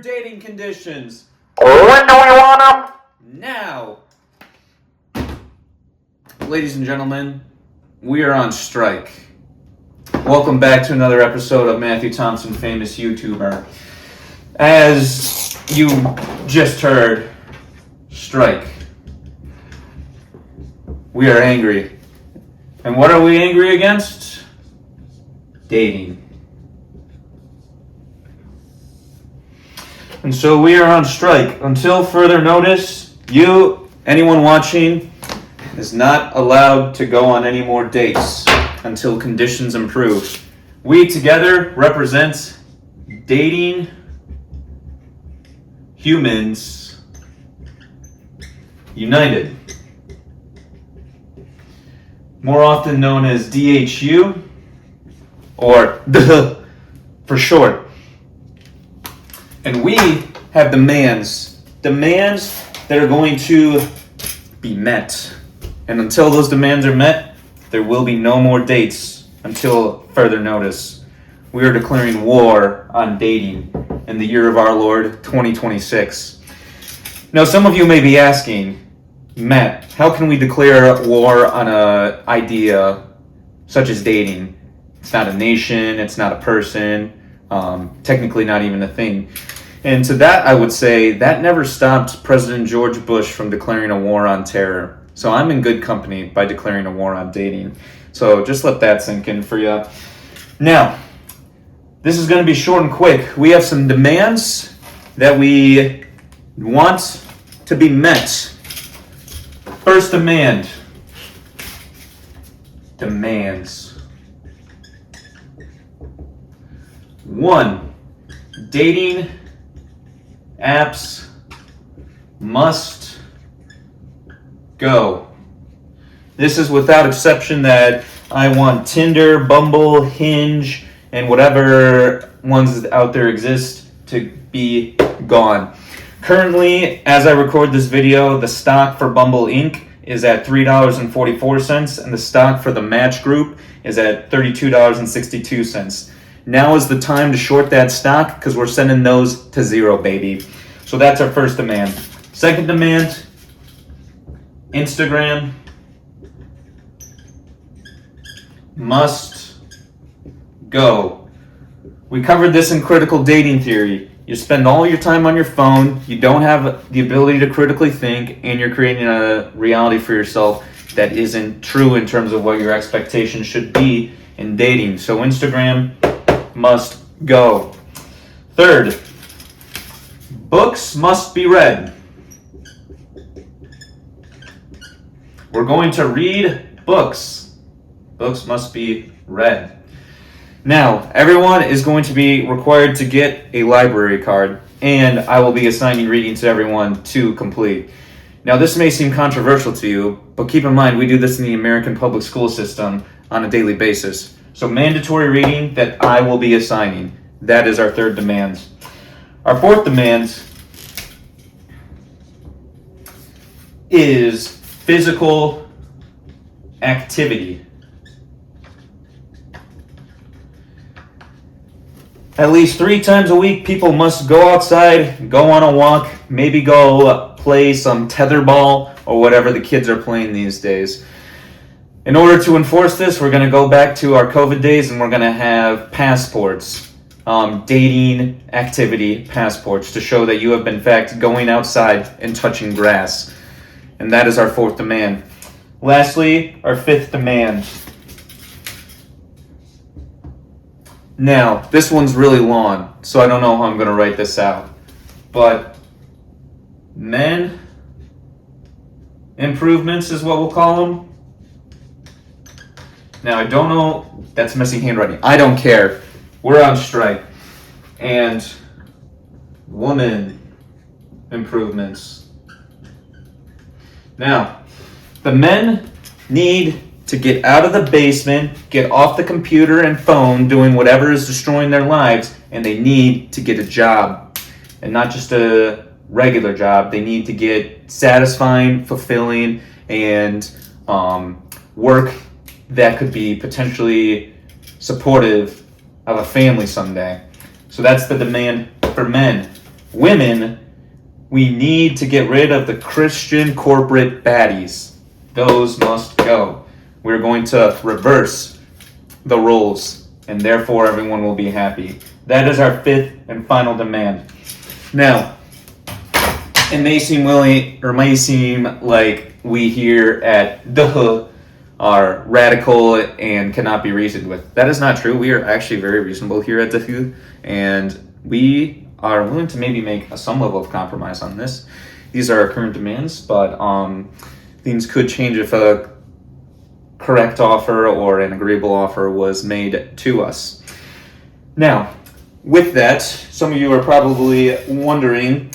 dating conditions. When do we want them? Now. Ladies and gentlemen, we are on strike. Welcome back to another episode of Matthew Thompson, famous YouTuber. As you just heard, strike. We are angry. And what are we angry against? Dating. And so we are on strike. Until further notice, anyone watching, is not allowed to go on any more dates until conditions improve. We together represent Dating Humans United, more often known as DHU, or DH for short. And we have demands that are going to be met. And until those demands are met, there will be no more dates until further notice. We are declaring war on dating in the year of our Lord, 2026. Now, some of you may be asking, Matt, how can we declare war on an idea such as dating? It's not a nation, it's not a person, technically not even a thing. And to that, I would say that never stopped President George Bush from declaring a war on terror. So I'm in good company by declaring a war on dating. So just let that sink in for you. Now, this is going to be short and quick. We have some demands that we want to be met. First demand. Demands. 1. Dating apps must go. This is without exception that I want Tinder, Bumble, Hinge, and whatever ones out there exist to be gone. Currently, as I record this video, the stock for Bumble Inc. is at $3.44, and the stock for the Match Group is at $32.62. Now is the time to short that stock because we're sending those to zero, baby. So that's our first demand. Second demand, Instagram must go. We covered this in critical dating theory. You spend all your time on your phone, you don't have the ability to critically think, and you're creating a reality for yourself that isn't true in terms of what your expectations should be in dating. So Instagram must go. Third, books must be read. We're going to read books. Books must be read. Now, everyone is going to be required to get a library card, and I will be assigning reading to everyone to complete. Now, this may seem controversial to you, but keep in mind we do this in the American public school system on a daily basis. So mandatory reading that I will be assigning. That is our third demand. Our fourth demand is physical activity. At least 3 times a week, people must go outside, go on a walk, maybe go play some tetherball or whatever the kids are playing these days. In order to enforce this, we're going to go back to our COVID days and we're going to have passports, dating activity passports to show that you have been, in fact, going outside and touching grass. And that is our fourth demand. Lastly, our fifth demand. Now, this one's really long, so I don't know how I'm going to write this out. But men improvements is what we'll call them. Now, I don't know, that's messy handwriting. I don't care. We're on strike. And woman improvements. Now, the men need to get out of the basement, get off the computer and phone doing whatever is destroying their lives, and they need to get a job. And not just a regular job. They need to get satisfying, fulfilling, and work that could be potentially supportive of a family someday. So that's the demand for men. Women, we need to get rid of the Christian corporate baddies. Those must go. We're going to reverse the roles, and therefore everyone will be happy. That is our fifth and final demand. Now, it may seem like we here at The Hood are radical and cannot be reasoned with. That is not true. We are actually very reasonable here at The Hood, and we are willing to maybe make some level of compromise on this. These are our current demands, but things could change if a correct offer or an agreeable offer was made to us. Now, with that, some of you are probably wondering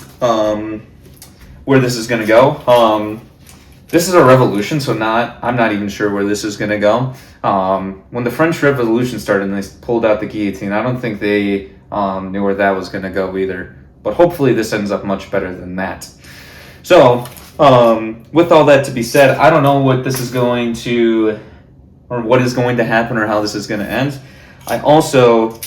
where this is going to go. This is a revolution, so I'm not even sure where this is going to go. When the French Revolution started and they pulled out the guillotine, I don't think they knew where that was going to go either. But hopefully this ends up much better than that. So, with all that to be said, I don't know what this is going to, or what is going to happen, or how this is going to end. I also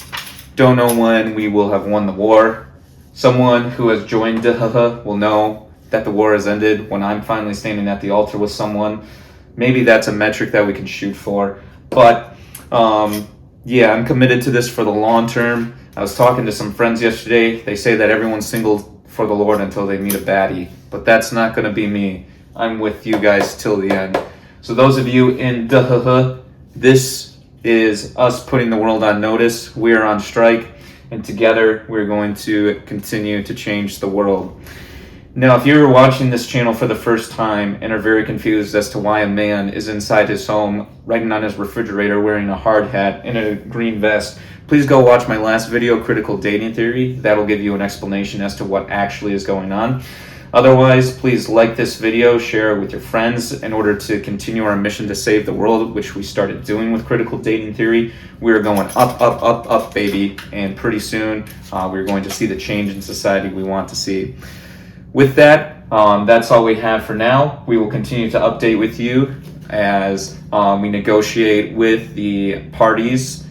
don't know when we will have won the war. Someone who has joined DHH will know that the war has ended when I'm finally standing at the altar with someone. Maybe that's a metric that we can shoot for. But yeah, I'm committed to this for the long term. I was talking to some friends yesterday. They say that everyone's single for the Lord until they meet a baddie. But that's not going to be me. I'm with you guys till the end. So those of you in DHH, this is us putting the world on notice. We are on strike, and together we're going to continue to change the world. Now, if you're watching this channel for the first time and are very confused as to why a man is inside his home, writing on his refrigerator, wearing a hard hat and a green vest, please go watch my last video, Critical Dating Theory. That'll give you an explanation as to what actually is going on. Otherwise, please like this video, share it with your friends in order to continue our mission to save the world, which we started doing with Critical Dating Theory. We're going up, up, up, up, baby, and pretty soon we're going to see the change in society we want to see. With that, that's all we have for now. We will continue to update with you as we negotiate with the parties,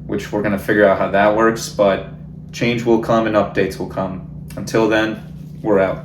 which we're going to figure out how that works, but change will come and updates will come. Until then, we're out.